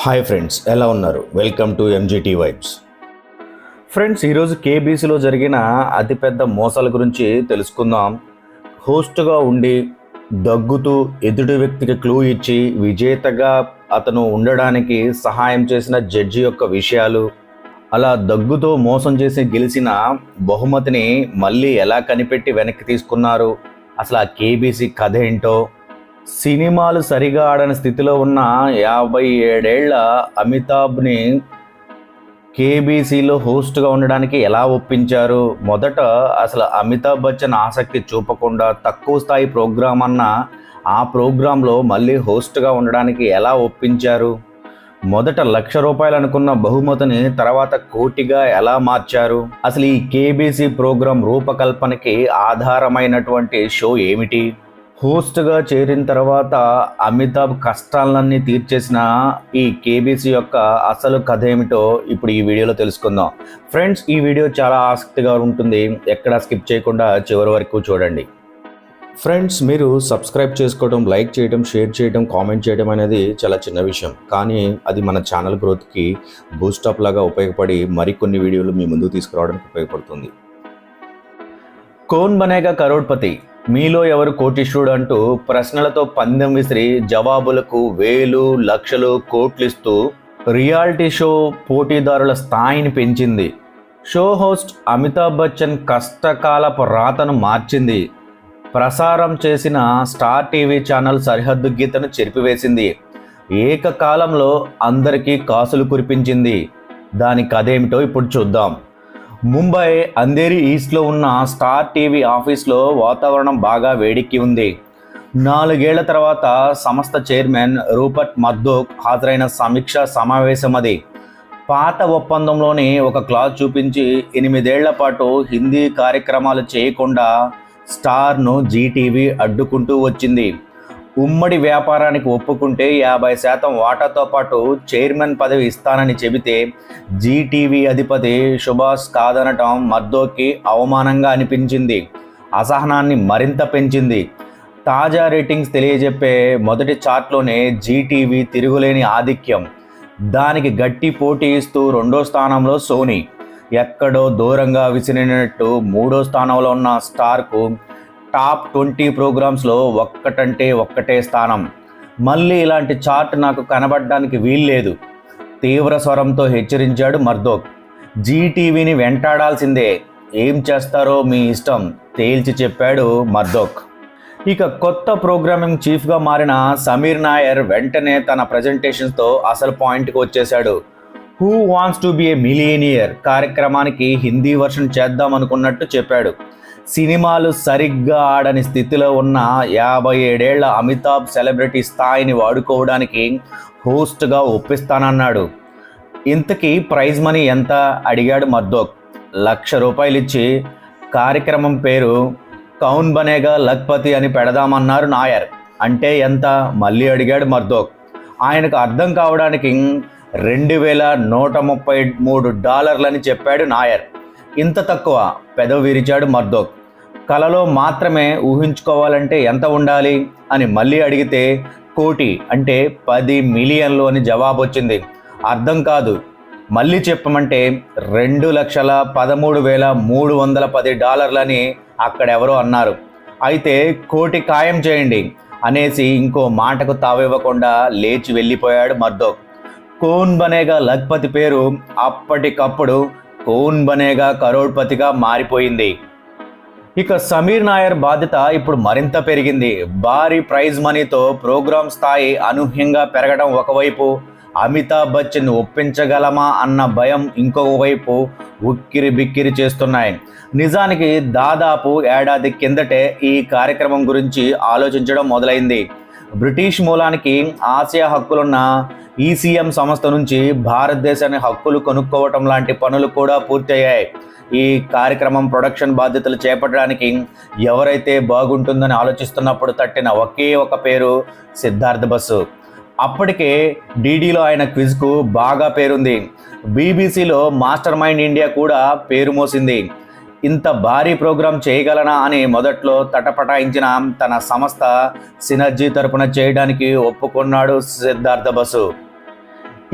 Hi friends, ఎలా ఉన్నారు? Welcome to MGT vibes. Friends, ఈరోజు కేబీసీలో జరిగిన అతిపెద్ద మోసాల గురించి తెలుసుకుందాం. హోస్ట్గా ఉండి దగ్గుతూ ఎదుటి వ్యక్తికి క్లూ ఇచ్చి విజేతగా అతను ఉండడానికి సహాయం చేసిన జడ్జి యొక్క విషయాలు, అలా దగ్గుతో మోసం చేసి గెలిచిన బహుమతిని మళ్ళీ ఎలా కనిపెట్టి వెనక్కి తీసుకున్నారు, అసలు ఆ కేబీసీ కథ ఏంటో, సినిమాలు సరిగా ఆడని స్థితిలో ఉన్న 57 ఏళ్ల అమితాబ్ని కేబీసీలో హోస్ట్గా ఉండడానికి ఎలా ఒప్పించారు, మొదట అసలు అమితాబ్ బచ్చన్ ఆసక్తి చూపకుండా తక్కువ స్థాయి ప్రోగ్రాం అన్న ఆ ప్రోగ్రాంలో మళ్ళీ హోస్ట్గా ఉండడానికి ఎలా ఒప్పించారు, మొదట ₹1,00,000 అనుకున్న బహుమతిని తర్వాత కోటిగా ఎలా మార్చారు, అసలు ఈ కేబీసీ ప్రోగ్రాం రూపకల్పనకి ఆధారమైనటువంటి షో ఏమిటి, హోస్ట్గా చేరిన తర్వాత అమితాబ్ కష్టాలన్నీ తీర్చేసిన ఈ కేబీసీ యొక్క అసలు కథ ఏమిటో ఇప్పుడు ఈ వీడియోలో తెలుసుకుందాం. ఫ్రెండ్స్, ఈ వీడియో చాలా ఆసక్తిగా ఉంటుంది, ఎక్కడ స్కిప్ చేయకుండా చివరి వరకు చూడండి. ఫ్రెండ్స్, మీరు సబ్స్క్రైబ్ చేసుకోవడం, లైక్ చేయడం, షేర్ చేయడం, కామెంట్ చేయడం అనేది చాలా చిన్న విషయం, కానీ అది మన ఛానల్ గ్రోత్కి బూస్టప్ లాగా ఉపయోగపడి మరికొన్ని వీడియోలు మీ ముందుకు తీసుకురావడానికి ఉపయోగపడుతుంది. కౌన్ బనేగా కరోడ్పతి, మీలో ఎవరు కోటీశ్వరుడు అంటూ ప్రశ్నలతో పందెం విసిరి జవాబులకు వేలు, లక్షలు, కోట్లు ఇస్తూ రియాలిటీ షో పోటీదారుల స్థాయిని పెంచింది. షో హోస్ట్ అమితాబ్ బచ్చన్ కష్టకాలపు రాతను మార్చింది. ప్రసారం చేసిన స్టార్ టీవీ ఛానల్ సరిహద్దు గీతను చెరిపివేసింది. ఏకకాలంలో అందరికీ కాసులు కురిపించింది. దాని కథేమిటో ఇప్పుడు చూద్దాం. ముంబై అంధేరి ఈస్ట్లో ఉన్న స్టార్ టీవీ ఆఫీస్లో వాతావరణం బాగా వేడెక్కి ఉంది. 4 ఏళ్ల తర్వాత సంస్థ చైర్మన్ రూపర్ట్ మర్దోక్ హాజరైన సమీక్షా సమావేశం అది. పాత ఒప్పందంలోని ఒక క్లాజ్ చూపించి 8 ఏళ్ల పాటు హిందీ కార్యక్రమాలు చేయకుండా స్టార్ను జీటీవీ అడ్డుకుంటూ వచ్చింది. ఉమ్మడి వ్యాపారానికి ఒప్పుకుంటే 50% వాటాతో పాటు చైర్మన్ పదవి ఇస్తానని చెబితే జీటీవీ అధిపతి సుభాష్ కాదనటం మర్దోక్కి అవమానంగా అనిపించింది. అసహనాన్ని మరింత పెంచింది. తాజా రేటింగ్స్ తెలియజెప్పే మొదటి చార్ట్లోనే జీటీవీ తిరుగులేని ఆధిక్యం. దానికి గట్టి పోటీ ఇస్తూ 2వ స్థానంలో సోనీ. ఎక్కడో దూరంగా విసిరినట్టు 3వ స్థానంలో ఉన్న స్టార్కు టాప్ 20 ప్రోగ్రామ్స్లో ఒక్కటంటే ఒక్కటే స్థానం. మళ్ళీ ఇలాంటి చార్ట్ నాకు కనబడడానికి వీల్లేదు, తీవ్ర స్వరంతో హెచ్చరించాడు మర్దోక్. జీటీవీని వెంటాడాల్సిందే, ఏం చేస్తారో మీ ఇష్టం, తేల్చి చెప్పాడు మర్దోక్. ఇక కొత్త ప్రోగ్రామింగ్ చీఫ్గా మారిన సమీర్ నాయర్ వెంటనే తన ప్రజెంటేషన్స్తో అసలు పాయింట్కి వచ్చేశాడు. Who wants to be A millionaire కార్యక్రమానికి హిందీ వర్షన్ చేద్దామనుకున్నట్టు చెప్పాడు. సినిమాలు సరిగ్గా ఆడని స్థితిలో ఉన్న 57 ఏళ్ల అమితాబ్ సెలబ్రిటీ స్థాయిని వాడుకోవడానికి హోస్ట్గా ఒప్పిస్తానన్నాడు. ఇంతకీ ప్రైజ్ మనీ ఎంత అడిగాడు మర్దోక్. ₹1,00,000 ఇచ్చి కార్యక్రమం పేరు కౌన్ బనేగా లఖ్పతి అని పెడదామన్నారు నాయర్. అంటే ఎంత మళ్ళీ అడిగాడు మర్దోక్. ఆయనకు అర్థం కావడానికి $2,133 చెప్పాడు నాయర్. ఇంత తక్కువ పెదవి విరిచాడు మర్దోక్. కలలో మాత్రమే ఊహించుకోవాలంటే ఎంత ఉండాలి అని మళ్ళీ అడిగితే కోటి అంటే 10 మిలియన్లు అని జవాబు వచ్చింది. అర్థం కాదు, మళ్ళీ చెప్పమంటే $2,13,310 అని అక్కడెవరో అన్నారు. అయితే కోటి ఖాయం చేయండి అనేసి ఇంకో మాటకు తావివ్వకుండా లేచి వెళ్ళిపోయాడు మర్దోక్. కౌన్ బనేగా లఖ్పతి పేరు అప్పటికప్పుడు కౌన్ బనేగా కరోడ్పతిగా మారిపోయింది. ఇక సమీర్ నాయర్ బాధ్యత ఇప్పుడు మరింత పెరిగింది. భారీ ప్రైజ్ మనీతో ప్రోగ్రాం స్థాయి అనూహ్యంగా పెరగడం ఒకవైపు, అమితాబ్ బచ్చన్ ఒప్పించగలమా అన్న భయం ఇంకొక వైపు ఉక్కిరి బిక్కిరి చేస్తున్నాయి. నిజానికి దాదాపు ఏడాది కిందటే ఈ కార్యక్రమం గురించి ఆలోచించడం మొదలైంది. బ్రిటిష్ మూలానికి ఆసియా హక్కులున్న ఈసీఎం సంస్థ నుంచి భారతదేశాన్ని హక్కులు కొనుక్కోవటం లాంటి పనులు కూడా పూర్తయ్యాయి. ఈ కార్యక్రమం ప్రొడక్షన్ బాధ్యతలు చేపట్టడానికి ఎవరైతే బాగుంటుందని ఆలోచిస్తున్నప్పుడు తట్టిన ఒకే ఒక పేరు సిద్ధార్థ్ బసు. అప్పటికే డీడీలో ఆయన క్విజ్కు బాగా పేరుంది. బీబీసీలో మాస్టర్ మైండ్ ఇండియా కూడా పేరు మోసింది. ఇంత భారీ ప్రోగ్రాం చేయగలనా అని మొదట్లో తటపటాయించిన తన సంస్థ సినర్జీ తరపున చేయడానికి ఒప్పుకున్నాడు సిద్ధార్థ బసు.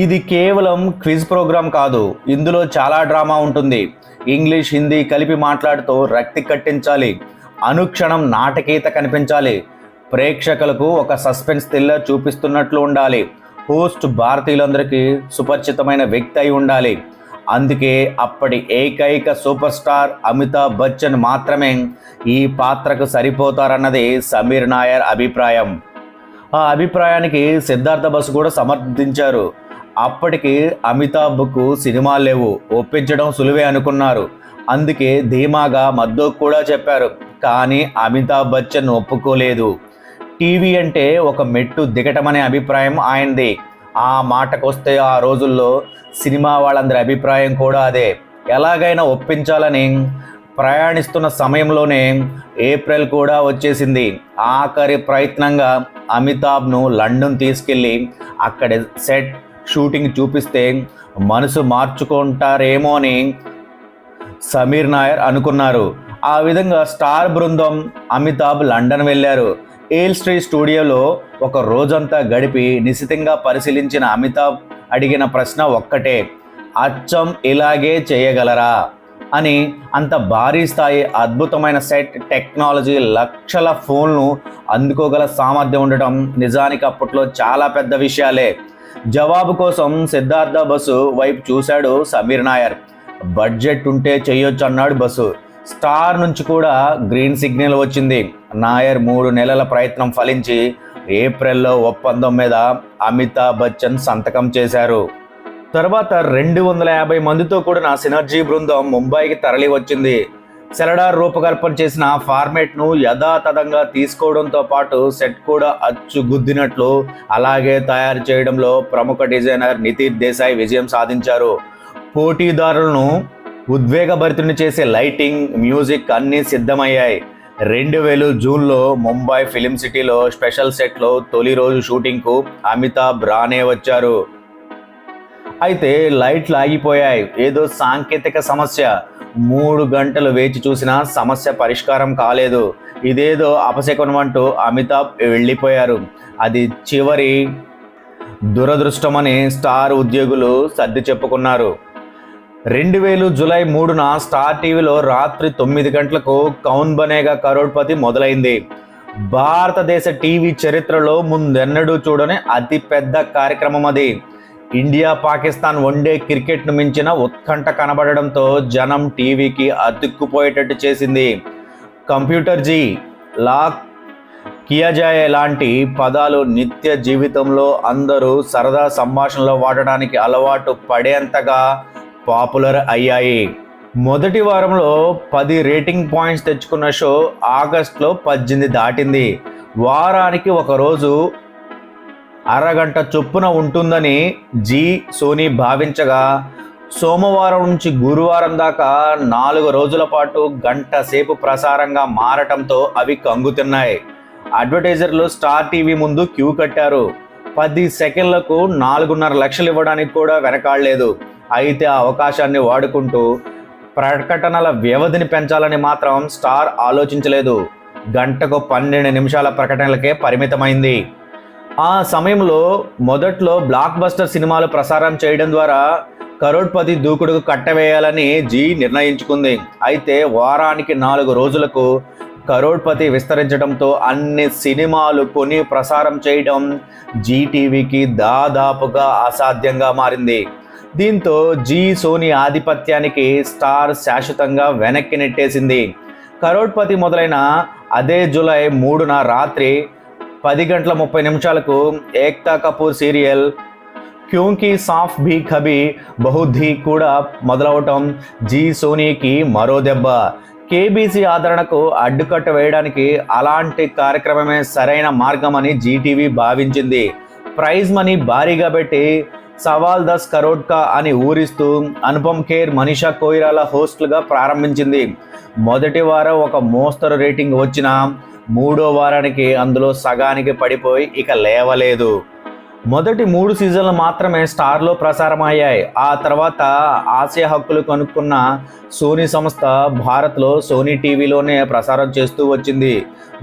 ఇది కేవలం క్విజ్ ప్రోగ్రాం కాదు, ఇందులో చాలా డ్రామా ఉంటుంది. ఇంగ్లీష్ హిందీ కలిపి మాట్లాడుతూ రక్తి కట్టించాలి, అనుక్షణం నాటకీయత కనిపించాలి, ప్రేక్షకులకు ఒక సస్పెన్స్ థ్రిల్లర్ చూపిస్తున్నట్లు ఉండాలి. హోస్ట్ భారతీయులందరికీ సుపరిచితమైన వ్యక్తి అయి ఉండాలి. అందుకే అప్పటి ఏకైక సూపర్ స్టార్ అమితాబ్ బచ్చన్ మాత్రమే ఈ పాత్రకు సరిపోతారన్నది సమీర్ నాయర్ అభిప్రాయం. ఆ అభిప్రాయానికి సిద్ధార్థ బసు కూడా సమర్థించారు. అప్పటికి అమితాబ్కు సినిమాలు లేవు, ఒప్పించడం సులువే అనుకున్నారు. అందుకే ధీమాగా మద్దతు కూడా చెప్పారు. కానీ అమితాబ్ బచ్చన్ ఒప్పుకోలేదు. టీవీ అంటే ఒక మెట్టు దిగటమనే అభిప్రాయం ఆయనది. ఆ మాటకొస్తే ఆ రోజుల్లో సినిమా వాళ్ళందరి అభిప్రాయం కూడా అదే. ఎలాగైనా ఒప్పించాలని ప్రయాణిస్తున్న సమయంలోనే ఏప్రిల్ కూడా వచ్చేసింది. ఆఖరి ప్రయత్నంగా అమితాబ్ను లండన్ తీసుకెళ్ళి అక్కడి సెట్ షూటింగ్ చూపిస్తే మనసు మార్చుకుంటారేమో అని సమీర్ నాయర్ అనుకున్నారు. ఆ విధంగా స్టార్ బృందం అమితాబ్ లండన్ వెళ్ళారు. ఏల్ స్ట్రీట్ స్టూడియోలో ఒక రోజంతా గడిపి నిశితంగా పరిశీలించిన అమితాబ్ అడిగిన ప్రశ్న ఒక్కటే, అచ్చం ఇలాగే చేయగలరా అని. అంత భారీ స్థాయి అద్భుతమైన సెట్, టెక్నాలజీ, లక్షల ఫోన్లు అందుకోగల సామర్థ్యం ఉండటం నిజానికి అప్పట్లో చాలా పెద్ద విషయాలే. జవాబు కోసం సిద్ధార్థ బసు వైపు చూశాడు సమీర్ నాయర్. బడ్జెట్ ఉంటే చెయ్యొచ్చు అన్నాడు బసు. స్టార్ నుంచి కూడా గ్రీన్ సిగ్నల్ వచ్చింది. నాయర్ 3 నెలల ప్రయత్నం ఫలించి ఏప్రిల్లో ఒప్పందం మీద అమితాబ్ బచ్చన్ సంతకం చేశారు. తర్వాత 250 మందితో కూడిన సినర్జీ బృందం ముంబైకి తరలి వచ్చింది. సెలడార్ రూపకల్పన చేసిన ఫార్మేట్ను యథాతథంగా తీసుకోవడంతో పాటు సెట్ కూడా అచ్చుగుద్దినట్లు అలాగే తయారు చేయడంలో ప్రముఖ డిజైనర్ నితీర్ దేశాయ్ విజయం సాధించారు. పోటీదారులను ఉద్వేగభరితుని చేసే లైటింగ్, మ్యూజిక్ అన్నీ సిద్ధమయ్యాయి. 2000 జూన్లో ముంబై ఫిలిం సిటీలో స్పెషల్ సెట్లో తొలి రోజు షూటింగ్కు అమితాబ్ రానే వచ్చారు. అయితే లైట్లు ఆగిపోయాయి. ఏదో సాంకేతిక సమస్య. 3 గంటలు వేచి చూసినా సమస్య పరిష్కారం కాలేదు. ఇదేదో అపశకునం అంటూ అమితాబ్ వెళ్ళిపోయారు. అది చివరి దురదృష్టమని స్టార్ ఉద్యోగులు సర్ది చెప్పుకున్నారు. 2000 జూలై 3న స్టార్ టీవీలో రాత్రి 9 గంటలకు కౌన్ బనేగా కరోడ్పతి మొదలైంది. భారతదేశ టీవీ చరిత్రలో ముందెన్నడూ చూడని అతిపెద్ద కార్యక్రమం అది. ఇండియా పాకిస్తాన్ వన్డే క్రికెట్ను మించిన ఉత్కంఠ కనబడడంతో జనం టీవీకి అతుక్కుపోయేటట్టు చేసింది. కంప్యూటర్ జీ, లాక్ కియా జాయే లాంటి పదాలు నిత్య జీవితంలో అందరూ సరదా సంభాషణలో వాడడానికి అలవాటు పడేంతగా పాపులర్ అయ్యాయి. మొదటి వారంలో 10 రేటింగ్ పాయింట్స్ తెచ్చుకున్న షో ఆగస్టులో 18 దాటింది. వారానికి ఒకరోజు అరగంట చొప్పున ఉంటుందని జీ సోనీ భావించగా సోమవారం నుంచి గురువారం దాకా 4 రోజుల పాటు గంట సేపు ప్రసారంగా మారటంతో అవి కంగుతున్నాయి. అడ్వర్టైజర్లు స్టార్ టీవీ ముందు క్యూ కట్టారు. 10 సెకండ్లకు 4.5 లక్షలు ఇవ్వడానికి కూడా వెనకాడలేదు. అయితే ఆ అవకాశాన్ని వాడుకుంటూ ప్రకటనల వ్యవధిని పెంచాలని మాత్రం స్టార్ ఆలోచించలేదు. గంటకు 12 నిమిషాల ప్రకటనలకే పరిమితమైంది. ఆ సమయంలో మొదట్లో బ్లాక్ బస్టర్ సినిమాలు ప్రసారం చేయడం ద్వారా కరోడ్పతి దూకుడుకు కట్టవేయాలని జీ నిర్ణయించుకుంది. అయితే వారానికి 4 రోజులకు కరోడ్పతి విస్తరించడంతో అన్ని సినిమాలు కొని ప్రసారం చేయడం జీటీవీకి దాదాపుగా అసాధ్యంగా మారింది. దీంతో జీ సోనీ ఆధిపత్యానికి స్టార్ శాశ్వతంగా వెనక్కి నెట్టేసింది. కరోడ్పతి మొదలైన అదే జూలై 3న రాత్రి 10:30 ఏక్తా కపూర్ సీరియల్ క్యూంకీ సాఫ్ భీ కభీ బహుధీ కూడా మొదలవటం జీ సోనీకి మరో దెబ్బ. కేబీసీ ఆదరణకు అడ్డుకట్ట వేయడానికి అలాంటి కార్యక్రమమే సరైన మార్గమని జీటీవీ భావించింది. ప్రైజ్ మనీ భారీగా పెట్టి సవాల్ 10 కరోడ్ కా అని ఊరిస్తూ అనుపమ్ ఖేర్, మనీషా కోయిరాలా హోస్టులుగా ప్రారంభించింది. మొదటి వారం ఒక మోస్తరు రేటింగ్ వచ్చినా 3వ వారానికి అందులో సగానికి పడిపోయి ఇక లేవలేదు. మొదటి 3 సీజన్లు మాత్రమే స్టార్లో ప్రసారం అయ్యాయి. ఆ తర్వాత ఆసియా హక్కులు కొనుక్కున్న సోనీ సంస్థ భారత్లో సోనీ టీవీలోనే ప్రసారం చేస్తూ వచ్చింది.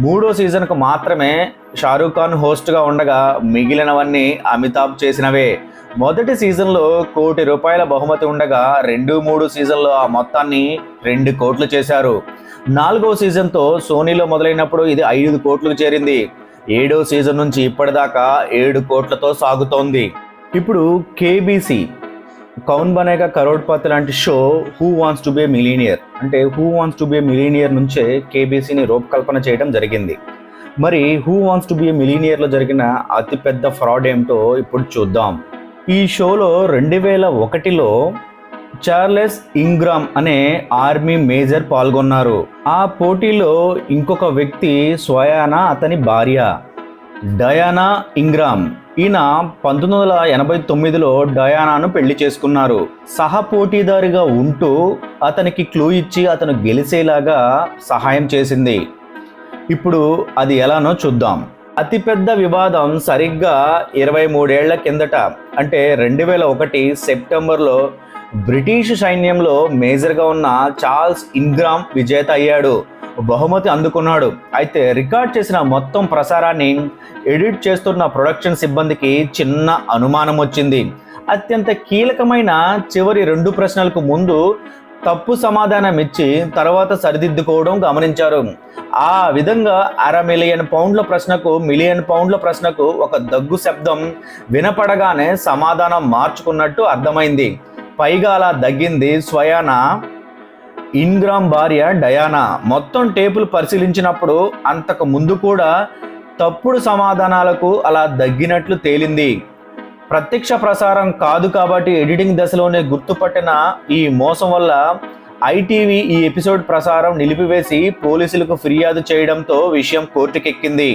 3వ సీజన్కు మాత్రమే షారూఖ్ ఖాన్ హోస్ట్గా ఉండగా మిగిలినవన్నీ అమితాబ్ చేసినవే. మొదటి సీజన్లో ₹1 కోటి బహుమతి ఉండగా 2, 3 సీజన్లో ఆ మొత్తాన్ని 2 కోట్లు చేశారు. 4వ సీజన్తో సోనీలో మొదలైనప్పుడు ఇది 5 కోట్లకు చేరింది. 7వ సీజన్ నుంచి ఇప్పటిదాకా 7 కోట్లతో సాగుతోంది. ఇప్పుడు కేబీసీ కౌన్ బనేగా కరోడ్పతి లాంటి show who wants to be millionaire అంటే who wants to be millionaire నుంచే కేబీసీని రూపకల్పన చేయడం జరిగింది. మరి హూ వాంట్స్ టు బి మిలీనియర్లో జరిగిన అతిపెద్ద ఫ్రాడ్ ఏమిటో ఇప్పుడు చూద్దాం. ఈ షోలో 2001లో చార్లెస్ ఇంగ్రామ్ అనే ఆర్మీ మేజర్ పాల్గొన్నారు. ఆ పోటీలో ఇంకొక వ్యక్తి స్వయానా అతని భార్య డయానా ఇంగ్రామ్. ఈయన 1989లో డయానాను పెళ్లి చేసుకున్నారు. సహ పోటీదారుగా ఉంటూ అతనికి క్లూ ఇచ్చి అతను గెలిచేలాగా సహాయం చేసింది. ఇప్పుడు అది ఎలానో చూద్దాం. అతిపెద్ద వివాదం సరిగ్గా 23 ఏళ్ల కిందట అంటే 2001 సెప్టెంబర్లో బ్రిటిష్ సైన్యంలో మేజర్గా ఉన్న చార్ల్స్ ఇంగ్రామ్ విజేత అయ్యాడు. బహుమతి అందుకున్నాడు. అయితే రికార్డ్ చేసిన మొత్తం ప్రసారాన్ని ఎడిట్ చేస్తున్న ప్రొడక్షన్ సిబ్బందికి చిన్న అనుమానం వచ్చింది. అత్యంత కీలకమైన చివరి 2 ప్రశ్నలకు ముందు తప్పు సమాధానం ఇచ్చి తర్వాత సరిదిద్దుకోవడం గమనించారు. ఆ విధంగా £500,000 ప్రశ్నకు £1,000,000 ప్రశ్నకు ఒక దగ్గు శబ్దం వినపడగానే సమాధానం మార్చుకున్నట్టు అర్థమైంది. పైగా అలా దగ్గింది స్వయానా ఇంగ్రామ్ భార్య డయానా. మొత్తం టేపులు పరిశీలించినప్పుడు అంతకు ముందు కూడా తప్పుడు సమాధానాలకు అలా దగ్గినట్లు తేలింది. ప్రత్యక్ష ప్రసారం కాదు కాబట్టి ఎడిటింగ్ దశలోనే గుర్తుపట్టిన ఈ మోసం వల్ల ఐటీవీ ఈ ఎపిసోడ్ ప్రసారం నిలిపివేసి పోలీసులకు ఫిర్యాదు చేయడంతో విషయం కోర్టుకెక్కింది.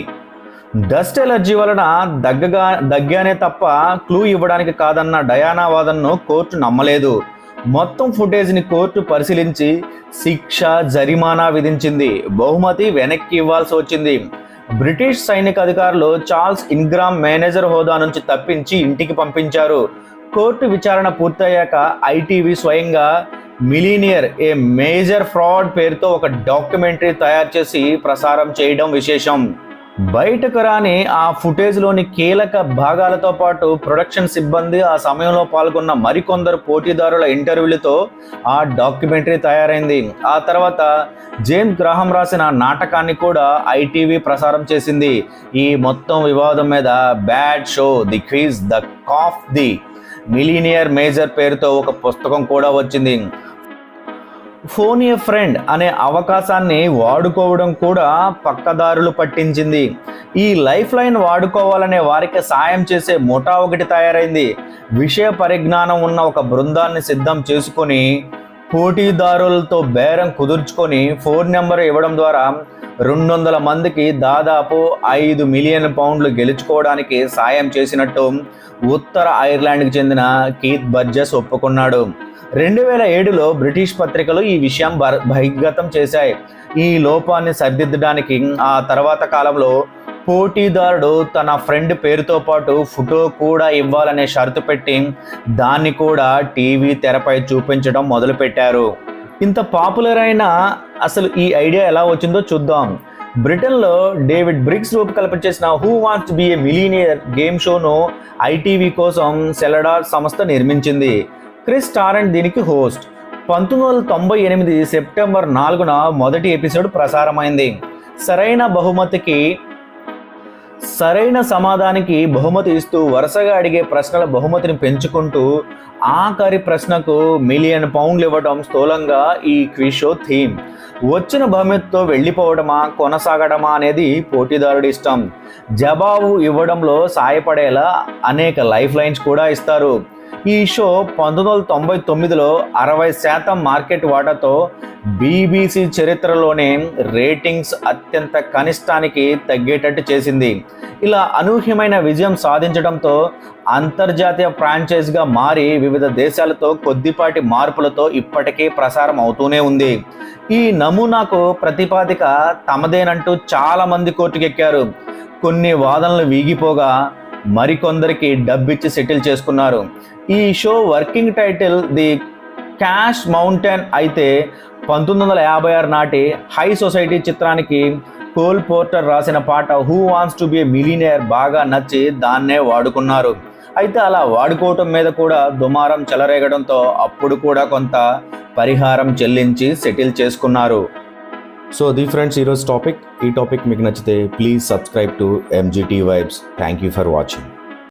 డస్ట్ ఎలర్జీ వలన దగ్గానే తప్ప క్లూ ఇవ్వడానికి కాదన్న డయానా వాదనను కోర్టు నమ్మలేదు. మొత్తం ఫుటేజ్ని కోర్టు పరిశీలించి శిక్ష, జరిమానా విధించింది. బహుమతి వెనక్కి ఇవ్వాల్సి వచ్చింది. బ్రిటిష్ సైనిక అధికారులు చార్ల్స్ ఇంగ్రామ్ మేనేజర్ హోదా నుంచి తప్పించి ఇంటికి పంపించారు. కోర్టు విచారణ పూర్తయ్యాక ఐటీవీ స్వయంగా మిలీనియర్ ఏ మేజర్ ఫ్రాడ్ పేరుతో ఒక డాక్యుమెంటరీ తయారు చేసి ప్రసారం చేయడం విశేషం. బయటకు రాని ఆ ఫుటేజ్లోని కీలక భాగాలతో పాటు ప్రొడక్షన్ సిబ్బంది, ఆ సమయంలో పాల్గొన్న మరికొందరు పోటీదారుల ఇంటర్వ్యూలతో ఆ డాక్యుమెంటరీ తయారైంది. ఆ తర్వాత జేమ్స్ గ్రాహం రాసిన నాటకాన్ని కూడా ఐటీవీ ప్రసారం చేసింది. ఈ మొత్తం వివాదం మీద బ్యాడ్ షో ది క్విజ్ ద కాఫ్ ది మిలీనియర్ మేజర్ పేరుతో ఒక పుస్తకం కూడా వచ్చింది. ఫోన్ ఏ ఫ్రెండ్ అనే అవకాశాన్ని వాడుకోవడం కూడా పక్కదారులు పట్టించింది. ఈ లైఫ్ లైన్ వాడుకోవాలనే వారికి సాయం చేసే ముఠా ఒకటి తయారైంది. విషయ పరిజ్ఞానం ఉన్న ఒక బృందాన్ని సిద్ధం చేసుకొని పోటీదారులతో బేరం కుదుర్చుకొని ఫోన్ నెంబర్ ఇవ్వడం ద్వారా 200 మందికి దాదాపు £5 మిలియన్ గెలుచుకోవడానికి సాయం చేసినట్టు ఉత్తర ఐర్లాండ్కి చెందిన కీత్ బర్జెస్ ఒప్పుకున్నాడు. 2007లో బ్రిటిష్ పత్రికలు ఈ విషయం బహిర్గతం చేశాయి. ఈ లోపాన్ని సరిదిద్దడానికి ఆ తర్వాత కాలంలో పోటీదారుడు తన ఫ్రెండ్ పేరుతో పాటు ఫోటో కూడా ఇవ్వాలనే షరతు పెట్టి దాన్ని కూడా టీవీ తెరపై చూపించడం మొదలుపెట్టారు. ఇంత పాపులర్ అయిన అసలు ఈ ఐడియా ఎలా వచ్చిందో చూద్దాం. బ్రిటన్లో డేవిడ్ బ్రిగ్స్ రూపకల్పన చేసిన who wants to be a millionaire game షోను ఐటీవీ కోసం సెలడార్ సంస్థ నిర్మించింది. క్రిస్ టారెంట్ దీనికి హోస్ట్. 1998 సెప్టెంబర్ 4న మొదటి ఎపిసోడ్ ప్రసారమైంది. సరైన సమాధానానికి బహుమతి ఇస్తూ వరుసగా అడిగే ప్రశ్నల బహుమతిని పెంచుకుంటూ ఆఖరి ప్రశ్నకు £1 మిలియన్ ఇవ్వడం స్థూలంగా ఈ క్విజ్ షో థీమ్. వచ్చిన బహుమతితో వెళ్ళిపోవడమా కొనసాగడమా అనేది పోటీదారుడి ఇష్టం. జవాబు ఇవ్వడంలో సాయపడేలా అనేక లైఫ్ లైన్స్ కూడా ఇస్తారు. ఈ షో 1999లో 60% మార్కెట్ వాటాతో బీబీసీ చరిత్రలోనే రేటింగ్స్ అత్యంత కనిష్టానికి తగ్గేటట్టు చేసింది. ఇలా అనూహ్యమైన విజయం సాధించడంతో అంతర్జాతీయ ఫ్రాంచైజ్గా మారి వివిధ దేశాలతో కొద్దిపాటి మార్పులతో ఇప్పటికీ ప్రసారం అవుతూనే ఉంది. ఈ నమూనాకు ప్రతిపాదిక తమదేనంటూ చాలామంది కోర్టుకెక్కారు. కొన్ని వాదనలు వీగిపోగా మరికొందరికి డబ్బిచ్చి సెటిల్ చేసుకున్నారు. ఈ show working title the cash mountain అయితే 1956 నాటి హై సొసైటీ చిత్రానికి కోల్ పోర్టర్ రాసిన పాట who wants to be A millionaire బాగా నచ్చి దాన్నే వాడుకున్నారు. అయితే అలా వాడుకోవటం మీద కూడా దుమారం చెలరేగడంతో అప్పుడు కూడా కొంత పరిహారం చెల్లించి సెటిల్ చేసుకున్నారు. సో అది ఫ్రెండ్స్ ఈరోజు టాపిక్. ఈ టాపిక్ మీకు నచ్చితే please subscribe to MGT vibes. Thank you for watching.